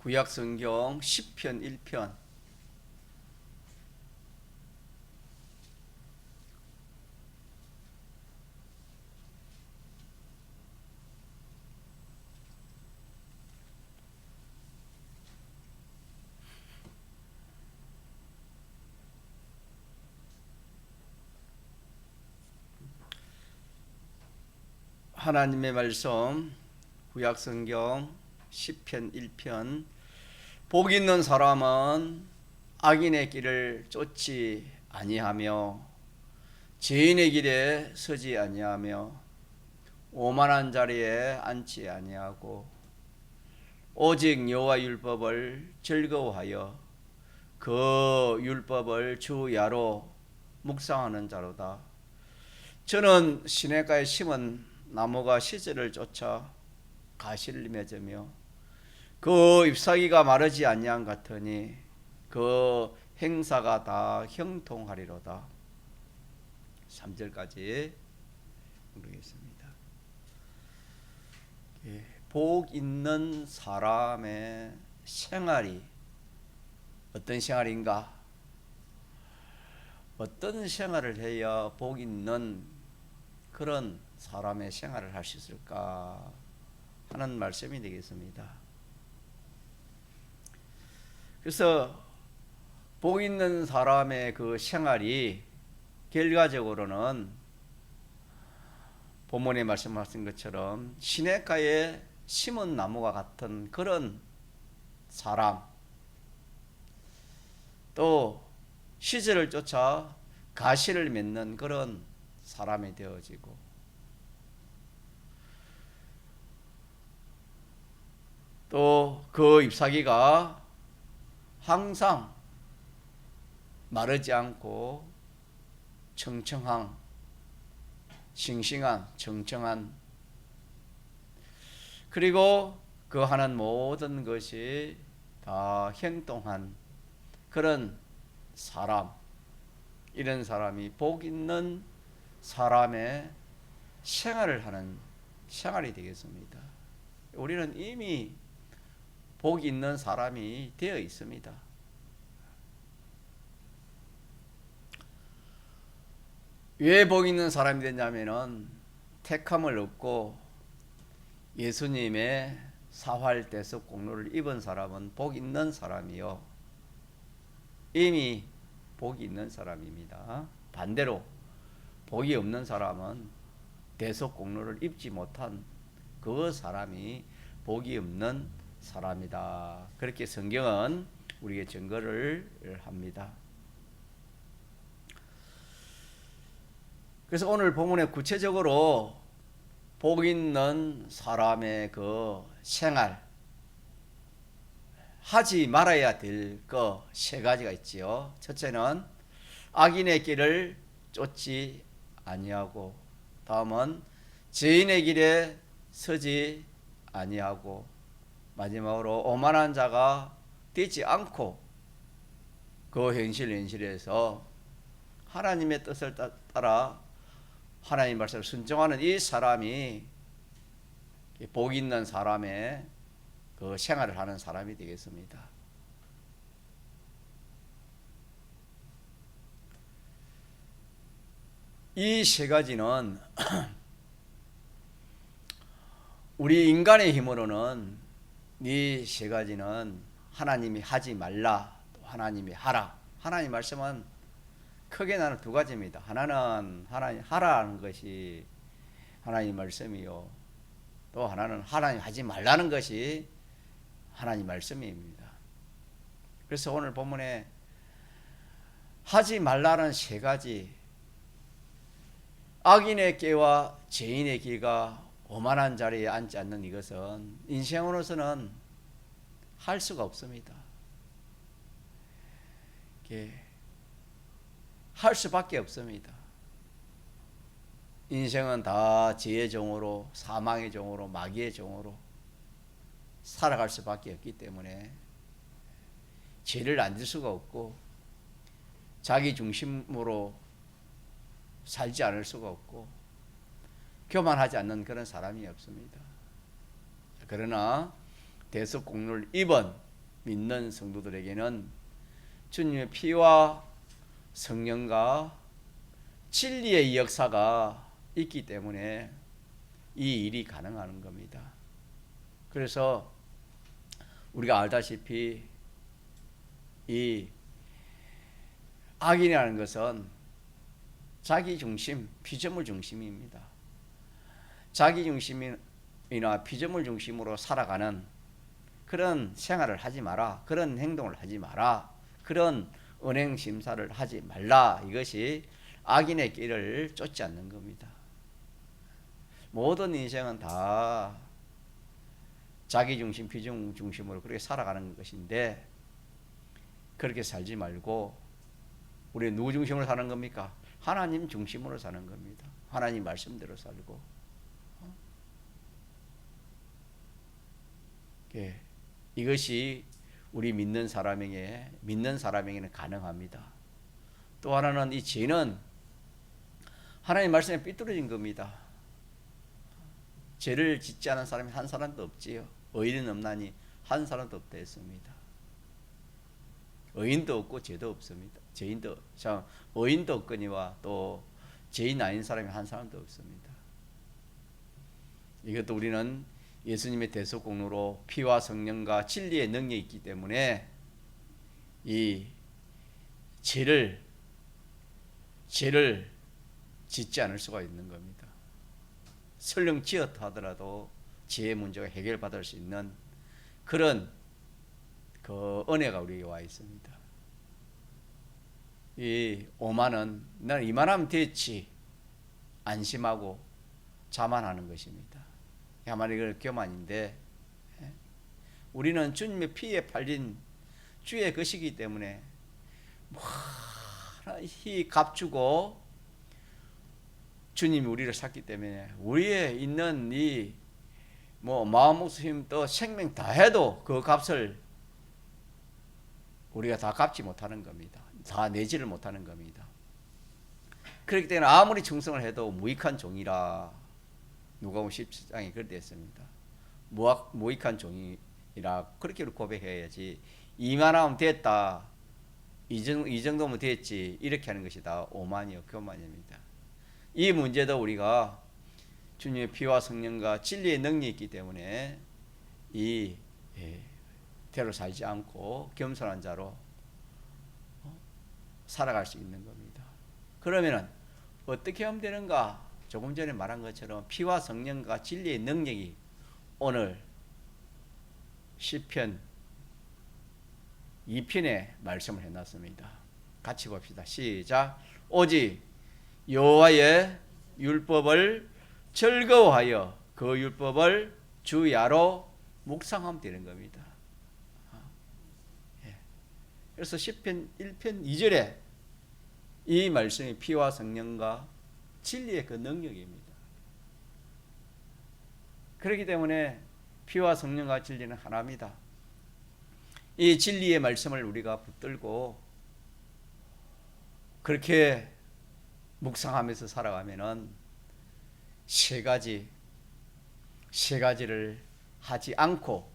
구약성경 시편 1편. 하나님의 말씀 구약성경 시편 1편. 복 있는 사람은 악인의 길을 쫓지 아니하며 죄인의 길에 서지 아니하며 오만한 자리에 앉지 아니하고 오직 여호와 율법을 즐거워하여 그 율법을 주야로 묵상하는 자로다. 저는 시냇가에 심은 나무가 시절을 쫓아 가시를 맺으며 그 잎사귀가 마르지 아니한 같으니 그 행사가 다 형통하리로다. 3절까지 읽겠습니다. 복 있는 사람의 생활이 어떤 생활인가? 어떤 생활을 해야 복 있는 그런 사람의 생활을 할 수 있을까 하는 말씀이 되겠습니다. 그래서 복 있는 사람의 그 생활이 결과적으로는 본문에 말씀하신 것처럼 시냇가에 심은 나무와 같은 그런 사람, 또 시절을 쫓아 가시를 맺는 그런 사람이 되어지고, 또 그 잎사귀가 항상 마르지 않고 청청한, 싱싱한, 청청한, 그리고 그 하는 모든 것이 다 형통한 그런 사람, 이런 사람이 복 있는 사람의 생활을 하는 생활이 되겠습니다. 우리는 이미 복 있는 사람이 되어 있습니다. 왜 복 있는 사람이 되냐면은 택함을 얻고 예수님의 사활 대속 공로를 입은 사람은 복 있는 사람이요, 이미 복이 있는 사람입니다. 반대로 복이 없는 사람은 대속 공로를 입지 못한 그 사람이 복이 없는 사람이다. 그렇게 성경은 우리에게 증거를 합니다. 그래서 오늘 본문에 구체적으로 복 있는 사람의 그 생활, 하지 말아야 될 거 세 가지가 있지요. 첫째는 악인의 길을 쫓지 아니하고, 다음은 죄인의 길에 서지 아니하고, 마지막으로 오만한 자가 되지 않고 그 현실에서 하나님의 뜻을 따라 하나님 말씀을 순종하는 이 사람이 복 있는 사람의 그 생활을 하는 사람이 되겠습니다. 이 세 가지는 우리 인간의 힘으로는 이 세 가지는 하나님이 하지 말라, 또 하나님이 하라. 하나님 말씀은 크게 나는 두 가지입니다. 하나는 하나님 하라는 것이 하나님 말씀이요, 또 하나는 하나님 하지 말라는 것이 하나님 말씀입니다. 그래서 오늘 본문에 하지 말라는 세 가지, 악인의 꾀와 죄인의 길과 오만한 자리에 앉지 않는 이것은 인생으로서는 할 수가 없습니다. 할 수밖에 없습니다. 인생은 다 죄의 종으로, 사망의 종으로, 마귀의 종으로 살아갈 수밖에 없기 때문에 죄를 안 질 수가 없고 자기 중심으로 살지 않을 수가 없고 교만하지 않는 그런 사람이 없습니다. 그러나 대속 공로를 입은 믿는 성도들에게는 주님의 피와 성령과 진리의 역사가 있기 때문에 이 일이 가능한 겁니다. 그래서 우리가 알다시피 이 악인이라는 것은 자기 중심, 피조물 중심입니다. 자기 중심이나 피조물 중심으로 살아가는 그런 생활을 하지 마라, 그런 행동을 하지 마라, 그런 은행 심사를 하지 말라. 이것이 악인의 길을 쫓지 않는 겁니다. 모든 인생은 다 자기 중심, 피조물 중심으로 그렇게 살아가는 것인데, 그렇게 살지 말고 우리 누구 중심으로 사는 겁니까? 하나님 중심으로 사는 겁니다. 하나님 말씀대로 살고. 이것이 우리 믿는 사람에게는 가능합니다. 또 하나는 이 죄는 하나님 말씀에 삐뚤어진 겁니다. 죄를 짓지 않은 사람이 한 사람도 없지요. 의인은 없나니 한 사람도 없다 했습니다. 의인도 없고 죄도 없습니다. 의인도 없거니와 또 죄인 아닌 사람이 한 사람도 없습니다. 이것도 우리는 예수님의 대속공로로 피와 성령과 진리의 능력이 있기 때문에 이 죄를 짓지 않을 수가 있는 겁니다. 설령 지었다 하더라도 죄의 문제가 해결받을 수 있는 그런 그 은혜가 우리에게 와 있습니다. 이 오만은 나는 이만하면 됐지 안심하고 자만하는 것입니다. 야만 이건 교만인데, 우리는 주님의 피에 팔린 주의 것이기 때문에 이 값주고 주님이 우리를 샀기 때문에 우리에 있는 이 마음, 목숨, 힘, 또 생명 다 해도 그 값을 우리가 다 갚지 못하는 겁니다. 다 내지를 못하는 겁니다. 그렇기 때문에 아무리 충성을 해도 무익한 종이라, 누가복음 17장에 그렇게 했습니다. 무익한 종이라 그렇게 고백해야지, 이만하면 됐다, 이 정도면 됐지, 이렇게 하는 것이 다 오만이요 교만입니다. 이 문제도 우리가 주님의 피와 성령과 진리의 능력이 있기 때문에 이 대로 살지 않고 겸손한 자로 살아갈 수 있는 겁니다. 그러면 어떻게 하면 되는가? 조금 전에 말한 것처럼 피와 성령과 진리의 능력이 오늘 시편 2편에 말씀을 해놨습니다. 같이 봅시다. 시작. 오직 여호와의 율법을 즐거워하여 그 율법을 주야로 묵상하면 되는 겁니다. 그래서 시편 1편 2절에 이 말씀이 피와 성령과 진리의 그 능력입니다. 그렇기 때문에 피와 성령과 진리는 하나입니다. 이 진리의 말씀을 우리가 붙들고 그렇게 묵상하면서 살아가면은 세 가지를 하지 않고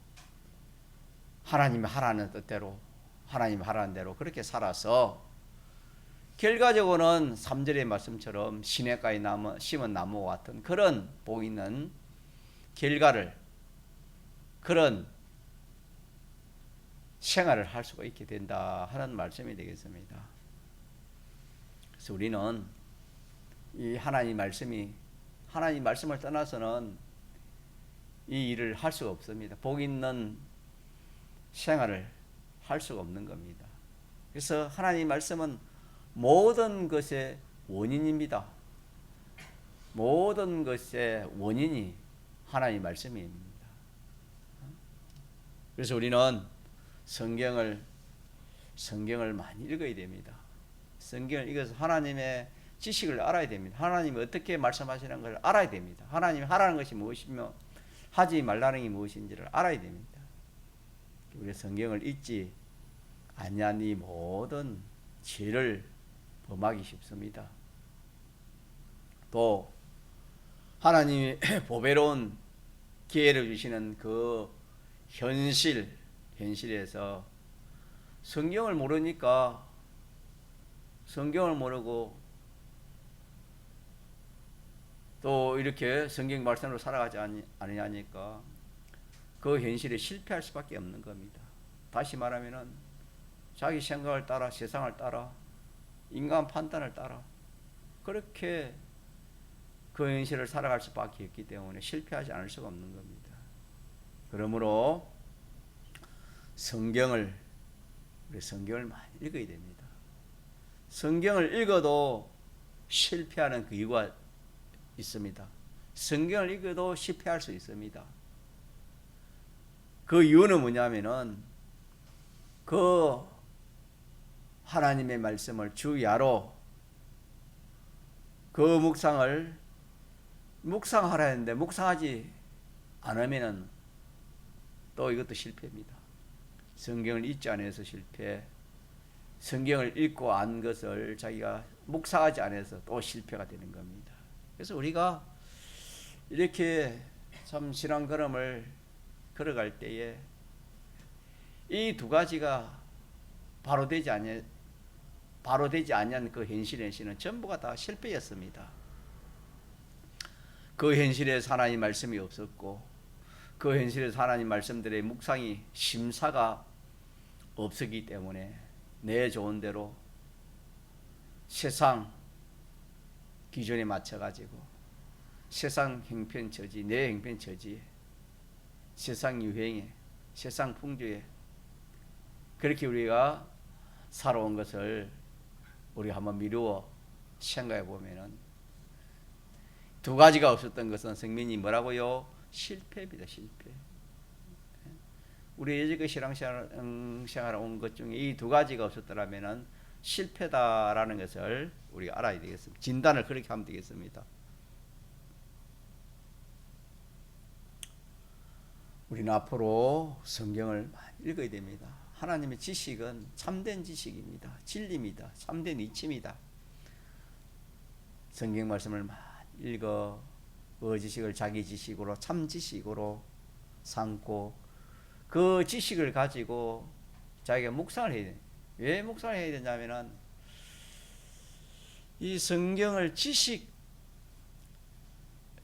하나님이 하라는 뜻대로, 하나님이 하라는 대로 그렇게 살아서 결과적으로는 3절의 말씀처럼 시냇가에 심은 나무와 같은 그런 복 있는 결과를, 그런 생활을 할 수가 있게 된다 하는 말씀이 되겠습니다. 그래서 우리는 이 하나님 말씀을 떠나서는 이 일을 할 수가 없습니다. 복 있는 생활을 할 수가 없는 겁니다. 그래서 하나님 말씀은 모든 것의 원인입니다. 모든 것의 원인이 하나님 말씀입니다. 그래서 우리는 성경을 많이 읽어야 됩니다. 성경을 읽어서 하나님의 지식을 알아야 됩니다. 하나님이 어떻게 말씀하시는 걸 알아야 됩니다. 하나님이 하라는 것이 무엇이며 하지 말라는 게 무엇인지를 알아야 됩니다. 우리 성경을 읽지 아니하니 모든 죄를 범하기 쉽습니다. 또 하나님이 보배로운 기회를 주시는 그 현실, 현실에서 성경을 모르니까 성경을 모르고 또 이렇게 성경 말씀으로 살아가지 않으니까 그 현실에 실패할 수밖에 없는 겁니다. 다시 말하면은 자기 생각을 따라 세상을 따라 인간 판단을 따라 그렇게 그 현실을 살아갈 수밖에 없기 때문에 실패하지 않을 수가 없는 겁니다. 그러므로 우리 성경을 많이 읽어야 됩니다. 성경을 읽어도 실패하는 그 이유가 있습니다. 성경을 읽어도 실패할 수 있습니다. 그 이유는 뭐냐면은 그 하나님의 말씀을 주야로 그 묵상하라 했는데 묵상하지 않으면은 또 이것도 실패입니다. 성경을 읽지 않아서 실패, 성경을 읽고 안 것을 자기가 묵상하지 않아서 또 실패가 되는 겁니다. 그래서 우리가 이렇게 참 신앙 걸음을 걸어갈 때에 이 두 가지가 바로 되지 않는 그 현실에서는 전부가 다 실패였습니다. 그 현실에서 하나님 말씀이 없었고 그 현실에서 하나님 말씀들의 묵상이 심사가 없었기 때문에 내 좋은 대로 세상 기준에 맞춰가지고 세상 형편처지 내 형편처지 세상 유행에 세상 풍조에 그렇게 우리가 살아온 것을 우리가 한번 미루어 생각해 보면은 두 가지가 없었던 것은 성민이 뭐라고요? 실패입니다. 실패. 우리 여지껏 신앙생활 온 것 중에 이 두 가지가 없었더라면은 실패다라는 것을 우리가 알아야 되겠습니다. 진단을 그렇게 하면 되겠습니다. 우리는 앞으로 성경을 많이 읽어야 됩니다. 하나님의 지식은 참된 지식입니다. 진리입니다. 참된 이치입니다. 성경 말씀을 많이 읽어 그 지식을 자기 지식으로 참 지식으로 삼고 그 지식을 가지고 자기가 묵상을 해야 돼요. 왜 묵상을 해야 되냐면은 이 성경을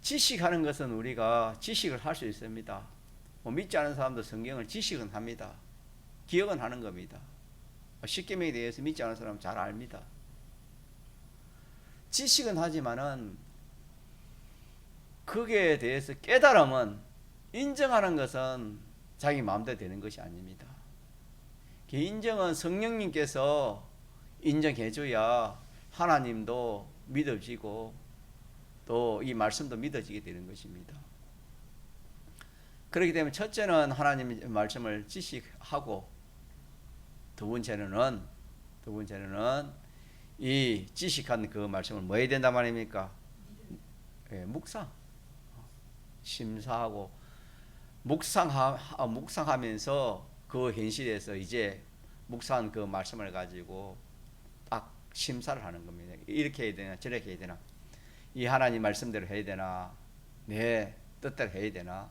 지식하는 것은 우리가 지식을 할 수 있습니다. 믿지 않은 사람도 성경을 지식은 합니다. 기억은 하는 겁니다. 십계명에 대해서 믿지 않은 사람은 잘 압니다. 지식은 하지만은 그게 대해서 깨달음은 인정하는 것은 자기 마음대로 되는 것이 아닙니다. 그 인정은 성령님께서 인정해줘야 하나님도 믿어지고 또 이 말씀도 믿어지게 되는 것입니다. 그렇기 때문에 첫째는 하나님의 말씀을 지식하고 두 번째는 이 지식한 그 말씀을 뭐 해야 된단 말입니까? 묵상, 심사하고 묵상하면서 그 현실에서 이제 묵상한 그 말씀을 가지고 딱 심사를 하는 겁니다. 이렇게 해야 되나 저렇게 해야 되나, 이 하나님 말씀대로 해야 되나, 내 뜻대로 해야 되나,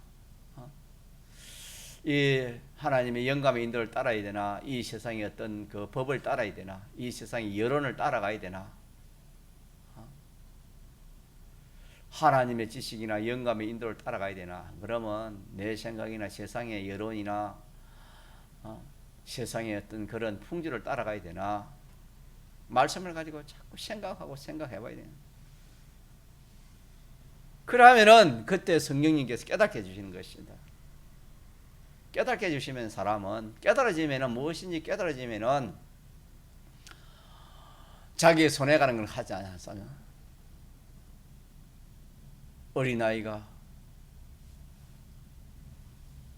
이 하나님의 영감의 인도를 따라야 되나, 이 세상의 어떤 그 법을 따라야 되나, 이 세상의 여론을 따라가야 되나, 하나님의 지식이나 영감의 인도를 따라가야 되나. 그러면 내 생각이나 세상의 여론이나 세상의 어떤 그런 풍조를 따라가야 되나, 말씀을 가지고 자꾸 생각해 봐야 돼요. 그러면은 그때 성령님께서 깨닫게 해주시는 것입니다. 깨닫게 해주시면 사람은 깨달아지면은 무엇인지 깨달아지면은 자기의 손에 가는 걸 하지 않았어요. 어린아이가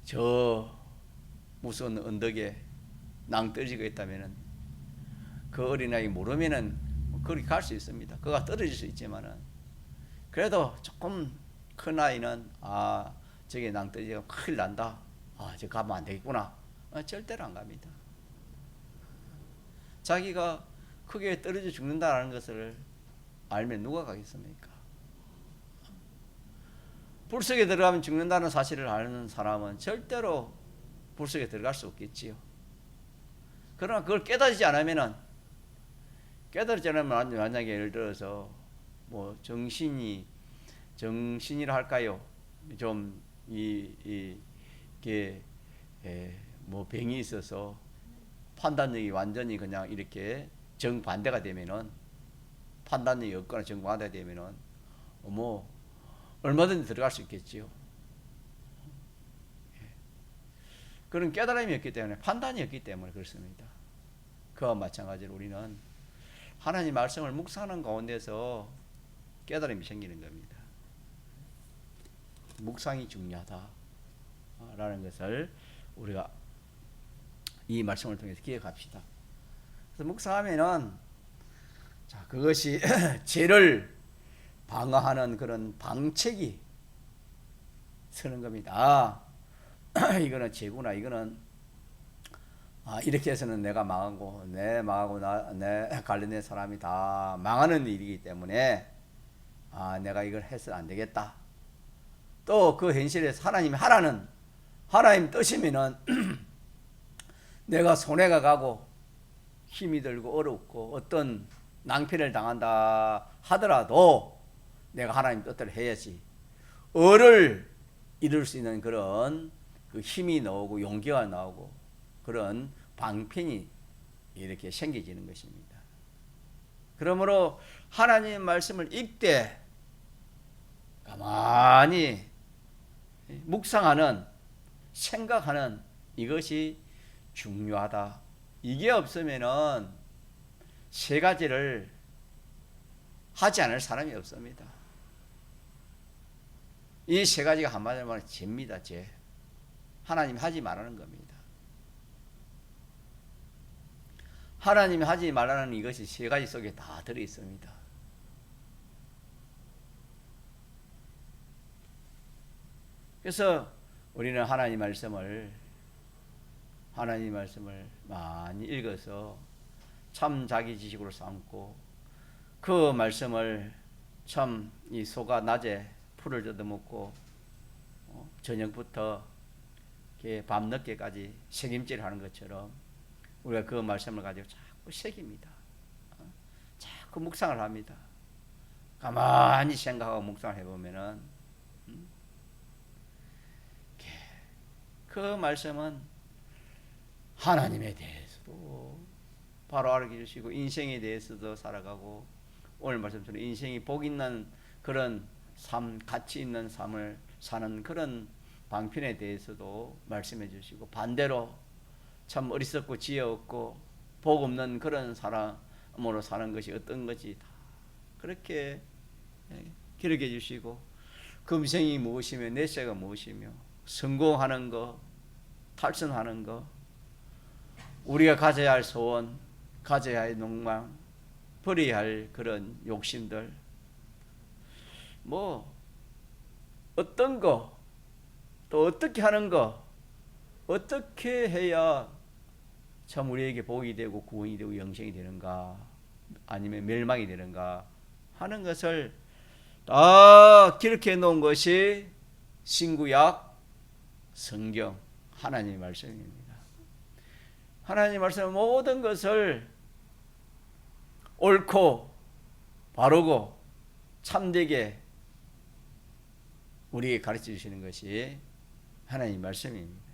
저 무서운 언덕에 낭떠러지가 있다면은 그 어린아이 모르면은 거기 갈 수 있습니다. 그가 떨어질 수 있지만은 그래도 조금 큰 아이는 저게 낭떠러지가 큰일 난다, 저 가면 안 되겠구나, 절대로 안 갑니다. 자기가 크게 떨어져 죽는다는 것을 알면 누가 가겠습니까? 불 속에 들어가면 죽는다는 사실을 아는 사람은 절대로 불 속에 들어갈 수 없겠지요. 그러나 그걸 깨달지 않으면은, 만약에 예를 들어서 뭐 정신이라 할까요? 좀 이게 뭐 병이 있어서 판단력이 완전히 그냥 이렇게 정반대가 되면은, 판단력이 없거나 정반대가 되면은 뭐 얼마든지 들어갈 수 있겠지요. 그런 깨달음이 없기 때문에, 판단이 없기 때문에 그렇습니다. 그와 마찬가지로 우리는 하나님 말씀을 묵상하는 가운데서 깨달음이 생기는 겁니다. 묵상이 중요하다라는 것을 우리가 이 말씀을 통해서 기억합시다. 그래서 묵상하면은, 자, 그것이 죄를 방어하는 그런 방책이 서는 겁니다. 이거는 죄구나. 이거는 이렇게 해서는 내가 망하고 내 관련된 사람이 다 망하는 일이기 때문에 내가 이걸 해서는 안 되겠다. 또 그 현실에서 하나님이 하라는 하나님 뜻이면은 내가 손해가 가고 힘이 들고 어렵고 어떤 낭패를 당한다 하더라도 내가 하나님 뜻대로 해야지. 을을 이룰 수 있는 그런 그 힘이 나오고 용기가 나오고 그런 방편이 이렇게 생겨지는 것입니다. 그러므로 하나님의 말씀을 읽되 가만히 묵상하는, 생각하는 이것이 중요하다. 이게 없으면은 세 가지를 하지 않을 사람이 없습니다. 이 세 가지가 한마디로 말하면 죄입니다. 죄. 하나님이 하지 말라는 겁니다. 하나님이 하지 말라는 이것이 세 가지 속에 다 들어 있습니다. 그래서 우리는 하나님 말씀을 많이 읽어서 참 자기 지식으로 삼고 그 말씀을 참 이 소가 낮에 풀을 뜯어먹고 저녁부터 밤늦게까지 새김질 하는 것처럼 우리가 그 말씀을 가지고 자꾸 새깁니다. 자꾸 묵상을 합니다. 가만히 생각하고 묵상을 해보면은 그 말씀은 하나님에 대해서도 바로 알아주시고 인생에 대해서도 살아가고 오늘 말씀처럼 인생이 복 있는 그런 삶, 가치 있는 삶을 사는 그런 방편에 대해서도 말씀해 주시고 반대로 참 어리석고 지혜 없고 복 없는 그런 사람으로 사는 것이 어떤 것이 다 그렇게 기록해 주시고 금생이 무엇이며 내세가 무엇이며 성공하는 거, 탈선하는 거, 우리가 가져야 할 소원, 가져야 할 욕망, 버려야 할 그런 욕심들, 뭐 어떤 거, 또 어떻게 하는 거, 어떻게 해야 참 우리에게 복이 되고 구원이 되고 영생이 되는가, 아니면 멸망이 되는가 하는 것을 다 기록해 놓은 것이 신구약 성경 하나님의 말씀입니다. 하나님의 말씀은 모든 것을 옳고 바르고 참되게 우리에게 가르쳐 주시는 것이 하나님의 말씀입니다.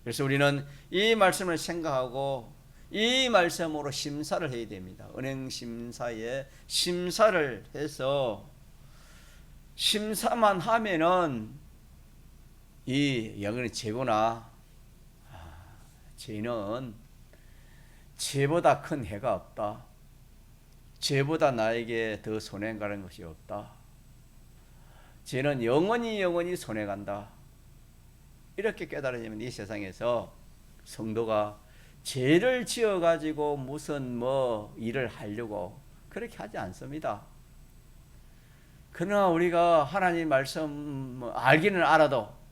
그래서 우리는 이 말씀을 생각하고 이 말씀으로 심사를 해야 됩니다. 은행 심사에 심사를 해서 심사만 하면은 이 영혼의 죄구나, 죄는 죄보다 큰 해가 없다. 죄보다 나에게 더 손해가는 것이 없다. 죄는 영원히 손해간다. 이렇게 깨달으면 이 세상에서 성도가 죄를 지어가지고 무슨 일을 하려고 그렇게 하지 않습니다. 그러나 우리가 하나님 말씀 알기는 알아도,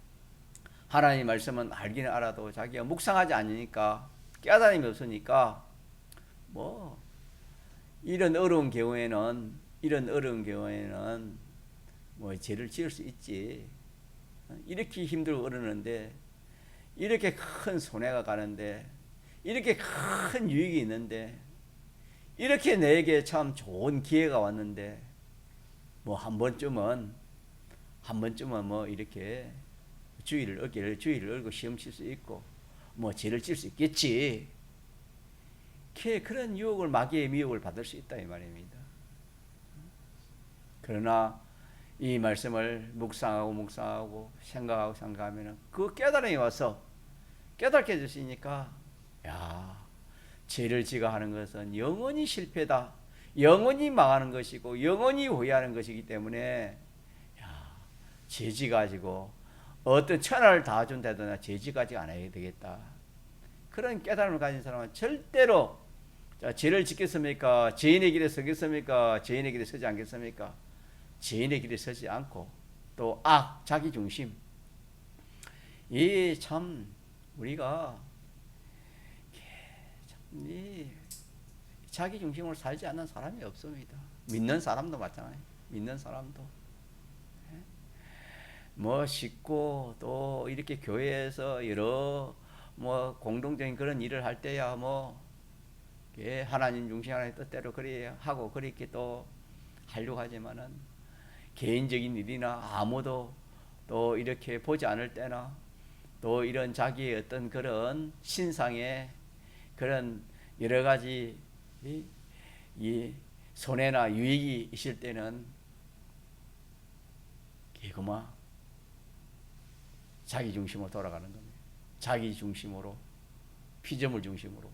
하나님 말씀은 알기는 알아도 자기가 묵상하지 않으니까, 깨달음이 없으니까 이런 어려운 경우에는 죄를 지을 수 있지. 이렇게 힘들고 어려는데 이렇게 큰 손해가 가는데, 이렇게 큰 유익이 있는데, 이렇게 내게 참 좋은 기회가 왔는데, 뭐 한 번쯤은 뭐 이렇게 어깨를 주의를 얼고 시험 칠 수 있고, 뭐 죄를 질 수 있겠지. 그런 유혹을, 마귀의 미혹을 받을 수 있다 이 말입니다. 그러나 이 말씀을 묵상하고 생각하면은 그 깨달음이 와서 깨닫게 해주시니까, 야, 죄를 지가 하는 것은 영원히 실패다, 영원히 망하는 것이고 영원히 후회하는 것이기 때문에, 야, 죄지 가지고 어떤 천하를 다 준다더나 죄지 가지고 안 해야 되겠다. 그런 깨달음을 가진 사람은 절대로, 자, 죄를 짓겠습니까? 죄인의 길에 서겠습니까? 죄인의 길에 서지 않겠습니까? 죄인의 길에 서지 않고, 또 자기 중심, 이 참 우리가 이 자기 중심으로 살지 않는 사람이 없습니다. 믿는 사람도 마찬가지. 믿는 사람도 뭐 식구, 또 이렇게 교회에서 여러 뭐 공동적인 그런 일을 할 때야 뭐 하나님 중심, 하나님 뜻대로 그래 하고 그렇게 또 하려고 하지만은, 개인적인 일이나 아무도 또 이렇게 보지 않을 때나, 또 이런 자기의 어떤 그런 신상의 그런 여러 가지 이 손해나 유익이 있을 때는 그만 자기 중심으로 돌아가는 겁니다. 자기 중심으로, 피조물 중심으로.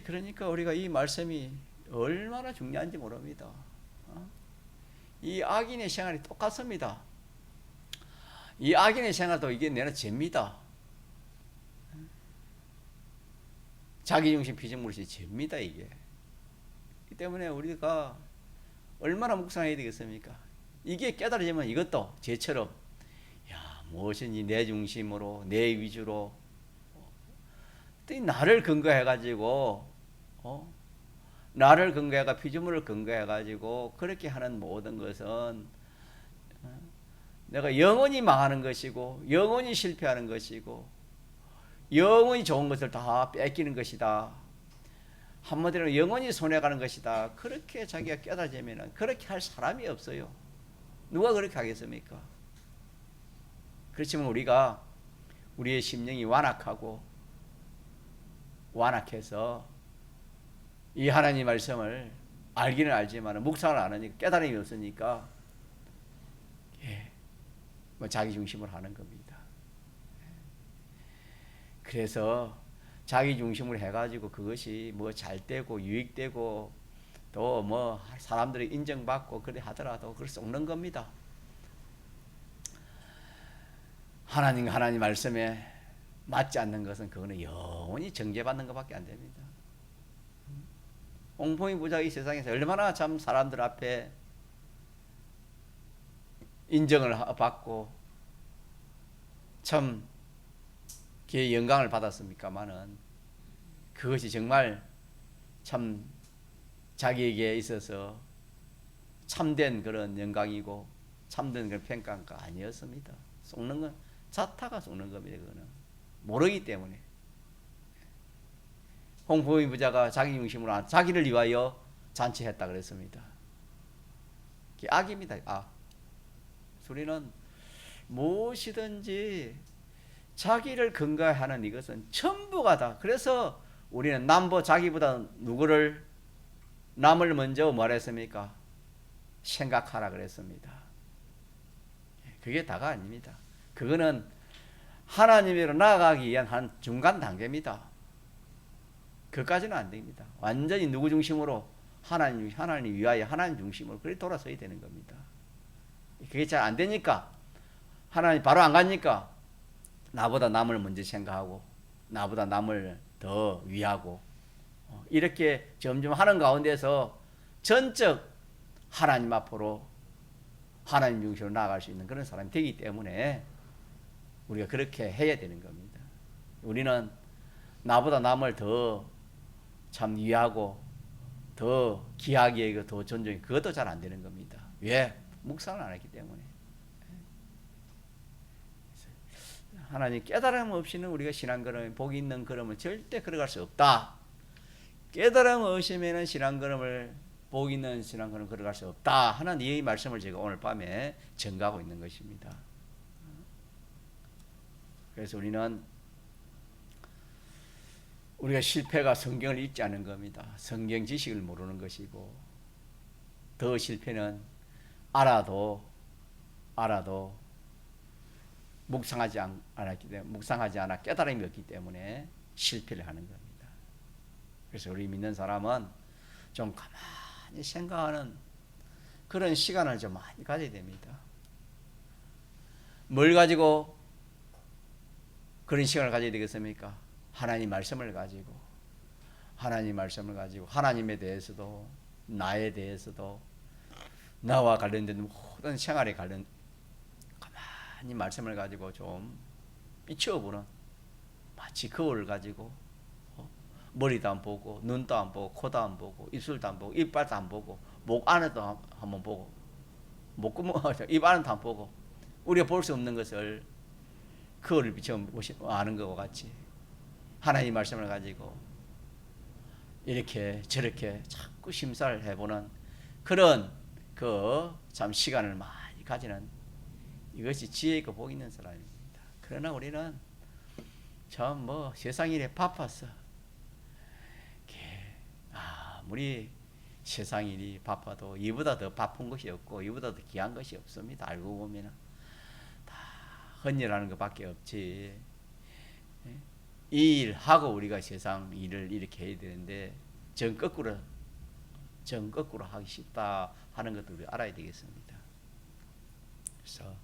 그러니까 우리가 이 말씀이 얼마나 중요한지 모릅니다. 이 악인의 생활이 똑같습니다. 이 악인의 생활도 이게 내는 죄입니다. 자기중심 피조물이 죄입니다. 이게. 이 때문에 우리가 얼마나 묵상해야 되겠습니까? 이게 깨달아지면 이것도 죄처럼, 야, 무엇인지 내 중심으로, 내 위주로, 나를 근거해가지고, 나를 근거해가 피조물을 근거해가지고 그렇게 하는 모든 것은 내가 영원히 망하는 것이고, 영원히 실패하는 것이고, 영원히 좋은 것을 다 뺏기는 것이다. 한마디로 영원히 손해가는 것이다. 그렇게 자기가 깨달아지면 그렇게 할 사람이 없어요. 누가 그렇게 하겠습니까? 그렇지만 우리가 우리의 심령이 완악해서 이 하나님 말씀을 알기는 알지만 묵상을 안 하니까, 깨달음이 없으니까 뭐 자기 중심으로 하는 겁니다. 그래서 자기 중심으로 해가지고 그것이 뭐 잘되고 유익되고 또 뭐 사람들이 인정받고 그래 하더라도 그걸 썩는 겁니다. 하나님 말씀에 맞지 않는 것은 그거는 영원히 정죄받는 것밖에 안 됩니다. 옹봉이 부자가 이 세상에서 얼마나 참 사람들 앞에 인정을 받고 참 그의 영광을 받았습니까마는, 그것이 정말 참 자기에게 있어서 참된 그런 영광이고 참된 그런 평가가 아니었습니다. 속는 건 자타가 속는 겁니다. 그거는 모르기 때문에. 홍보인 부자가 자기 중심으로 자기를 위하여 잔치했다 그랬습니다. 악입니다. 우리는 무엇이든지 자기를 근거하는 이것은 전부가 다. 그래서 우리는 자기보다 남을 먼저 말했습니까? 생각하라 그랬습니다. 그게 다가 아닙니다. 그거는 하나님으로 나아가기 위한 한 중간 단계입니다. 그까지는 안 됩니다. 완전히 누구 중심으로? 하나님 위하여 하나님 중심으로 그렇게 돌아서야 되는 겁니다. 그게 잘 안 되니까, 하나님 바로 안 가니까 나보다 남을 먼저 생각하고 나보다 남을 더 위하고 이렇게 점점 하는 가운데서 전적 하나님 앞으로 하나님 중심으로 나아갈 수 있는 그런 사람이 되기 때문에 우리가 그렇게 해야 되는 겁니다. 우리는 나보다 남을 더 참 위하고 더 귀하게 여기고 더 존중해, 그것도 잘 안 되는 겁니다. 왜? 묵상을 안 했기 때문에. 하나님 깨달음 없이는 우리가 신앙걸음 복이 있는 걸음을 절대 걸어갈 수 없다. 깨달음 없이면은 신앙걸음을 복 있는 신앙걸음 걸어갈 수 없다 하는 이 말씀을 제가 오늘 밤에 전가하고 있는 것입니다. 그래서 우리가 실패가 성경을 읽지 않은 겁니다. 성경 지식을 모르는 것이고, 더 실패는 알아도 묵상하지 않아 깨달음이 없기 때문에 실패를 하는 겁니다. 그래서 우리 믿는 사람은 좀 가만히 생각하는 그런 시간을 좀 많이 가져야 됩니다. 뭘 가지고 그런 시간을 가져야 되겠습니까? 하나님 말씀을 가지고 하나님에 대해서도 나에 대해서도 나와 관련된 모든 생활에 가만히 말씀을 가지고 좀 비추어보는, 마치 거울을 가지고 머리도 안 보고 눈도 안 보고 코도 안 보고 입술도 안 보고 이빨도 안 보고 목 안에도 한번 보고 목구멍 입 안에도 안 보고 우리가 볼 수 없는 것을 거울을 비춰 아는 것과 같이 하나님 말씀을 가지고 이렇게 저렇게 자꾸 심사를 해보는 그런 참 시간을 많이 가지는, 이것이 지혜 있고 복 있는 사람입니다. 그러나 우리는 참 세상 일에 바빠서 아무리 세상 일이 바빠도 이보다 더 바쁜 것이 없고 이보다 더 귀한 것이 없습니다. 알고 보면 다 헌일하는 것밖에 없지. 이 일하고 우리가 세상 일을 이렇게 해야 되는데 전 거꾸로 하기 쉽다 하는 것도 우리 알아야 되겠습니다. 그래서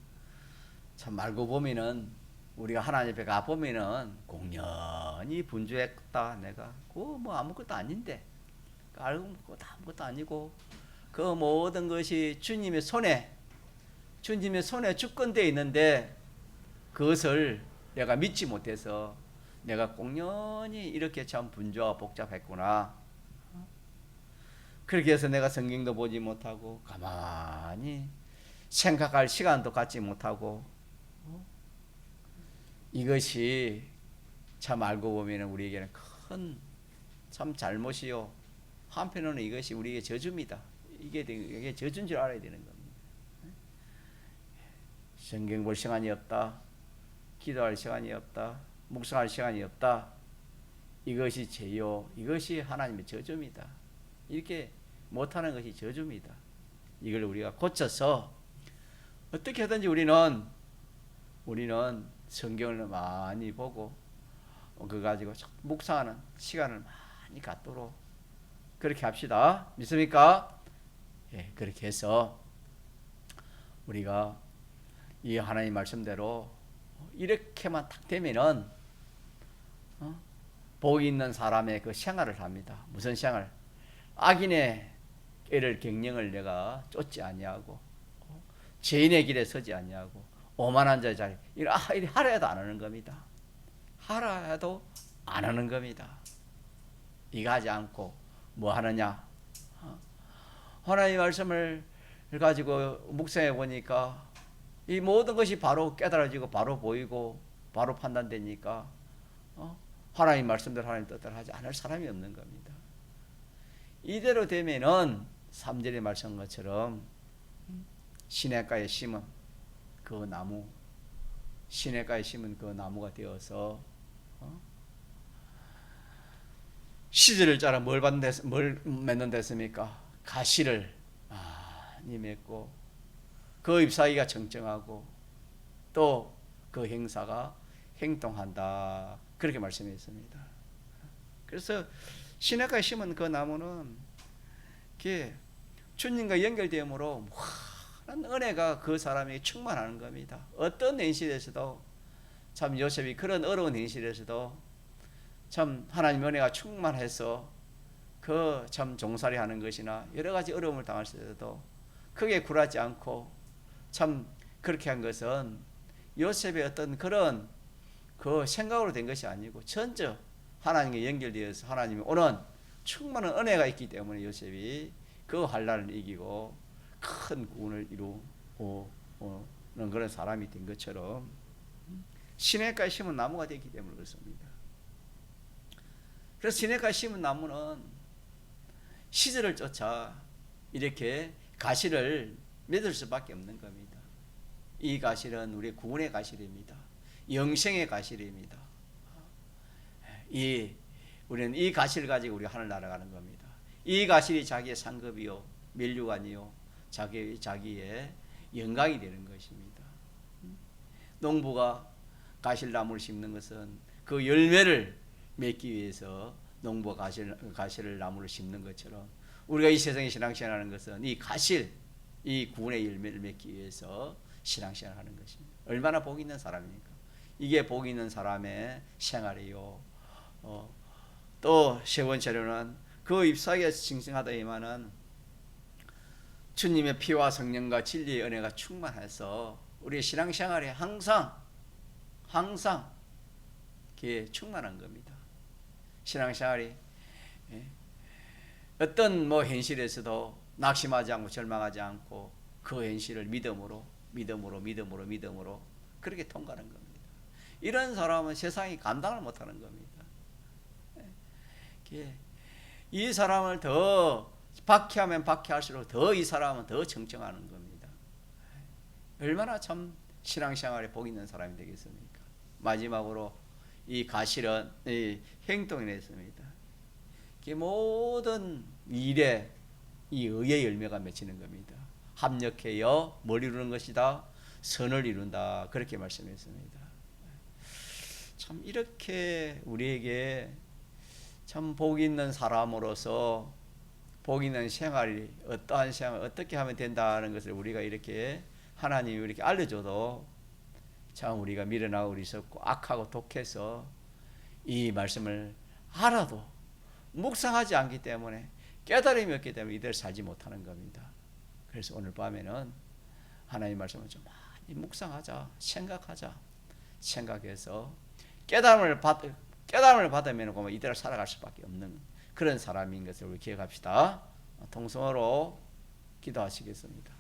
참 알고 보면은 우리가 하나님 앞에 가 보면은 공연히 분주했다. 내가 아무것도 아닌데, 알고 보면 아무것도 아니고 그 모든 것이 주님의 손에 주권되어 있는데 그것을 내가 믿지 못해서 내가 공연히 이렇게 참 분주하고 복잡했구나. 그렇게 해서 내가 성경도 보지 못하고 가만히 생각할 시간도 갖지 못하고, 이것이 참 알고 보면 우리에게는 큰 참 잘못이요, 한편으로는 이것이 우리에게 저주입니다. 이게 저주인 줄 알아야 되는 겁니다. 성경 볼 시간이 없다, 기도할 시간이 없다, 묵상할 시간이 없다, 이것이 죄요, 이것이 하나님의 저주입니다. 이렇게 못하는 것이 저주입니다. 이걸 우리가 고쳐서 어떻게 하든지 우리는 성경을 많이 보고 그거 가지고 묵상하는 시간을 많이 갖도록 그렇게 합시다. 믿습니까? 예, 그렇게 해서 우리가 이 하나님 말씀대로 이렇게만 딱 되면은 복이 있는 사람의 그 생활을 합니다. 무슨 생활? 악인의 애를 경영을 내가 쫓지 아니하고 죄인의 길에 서지 아니하고 오만한 자의 자리 이래 하라 해도 안 하는 겁니다. 하라 해도 안 하는 겁니다. 이거 하지 않고 뭐 하느냐? 하나님의 말씀을 가지고 묵상해 보니까 이 모든 것이 바로 깨달아지고 바로 보이고 바로 판단되니까 하나님 말씀대로 하나님 뜻대로 하지 않을 사람이 없는 겁니다. 이대로 되면은 3절에 말씀한 것처럼 시냇가에 심은 그 나무, 시냇가에 심은 그 나무가 되어서 시절을 따라 뭘 맺는 됐습니까? 가시를 많이 맺고 그 잎사귀가 청청하고 또 그 행사가 행동한다, 그렇게 말씀했습니다. 그래서 시냇가에 심은 그 나무는 주님과 연결되므로 무한한 은혜가 그 사람에게 충만하는 겁니다. 어떤 현실에서도 참 요셉이 그런 어려운 현실에서도 참 하나님 은혜가 충만해서 그 참 종살이 하는 것이나 여러 가지 어려움을 당할 때도 크게 굴하지 않고 참 그렇게 한 것은 요셉의 어떤 그런 그 생각으로 된 것이 아니고 전적 하나님과 연결되어서 하나님이 오는 충만한 은혜가 있기 때문에 요셉이 그 환난을 이기고 큰 구원을 이루는 그런 사람이 된 것처럼 시냇가에 심은 나무가 되기 때문에 그렇습니다. 그래서 시냇가에 심은 나무는 시절을 쫓아 이렇게 가시를 맺을 수밖에 없는 겁니다. 이 가실은 우리 구원의 가실입니다. 영생의 가실입니다. 우리는 이 가실을 가지고 우리가 하늘 날아가는 겁니다. 이 가실이 자기의 상급이요 면류관이요 자기의 영광이 되는 것입니다. 농부가 가실나무를 심는 것은 그 열매를 맺기 위해서 농부가 가실 나무를 심는 것처럼 우리가 이 세상에 신앙생활하는 것은 이 가실, 이 구원의 열매를 맺기 위해서 신앙생활하는 것입니다. 얼마나 복 있는 사람입니까? 이게 복 있는 사람의 생활이요. 또 세 번째로는 그 잎사귀에 싱싱하다이마는 주님의 피와 성령과 진리의 은혜가 충만해서 우리의 신앙생활에 항상 이렇게 충만한 겁니다. 신앙생활이 어떤 현실에서도 낙심하지 않고 절망하지 않고 그 현실을 믿음으로 그렇게 통과하는 겁니다. 이런 사람은 세상이 감당을 못하는 겁니다. 이 사람을 더 박해하면 박해할수록 더 이 사람은 더 정정하는 겁니다. 얼마나 참 신앙생활에 복 있는 사람이 되겠습니까? 마지막으로 이 가실은 이 행동이 있습니다. 모든 일에 이 의의 열매가 맺히는 겁니다. 합력하여 뭘 이루는 것이다? 선을 이룬다. 그렇게 말씀했습니다. 참 이렇게 우리에게 참 복 있는 사람으로서 복 있는 생활이 어떠한 생활 어떻게 하면 된다는 것을 우리가 이렇게 하나님이 이렇게 알려줘도 참 우리가 미련하고 어리석고 악하고 독해서 이 말씀을 알아도 묵상하지 않기 때문에 깨달음이 없기 때문에 이대로 살지 못하는 겁니다. 그래서 오늘 밤에는 하나님 말씀을 좀 많이 묵상하자, 생각해서 깨달음을 받으면 이대로 살아갈 수밖에 없는 그런 사람인 것을 우리 기억합시다. 통성으로 기도하시겠습니다.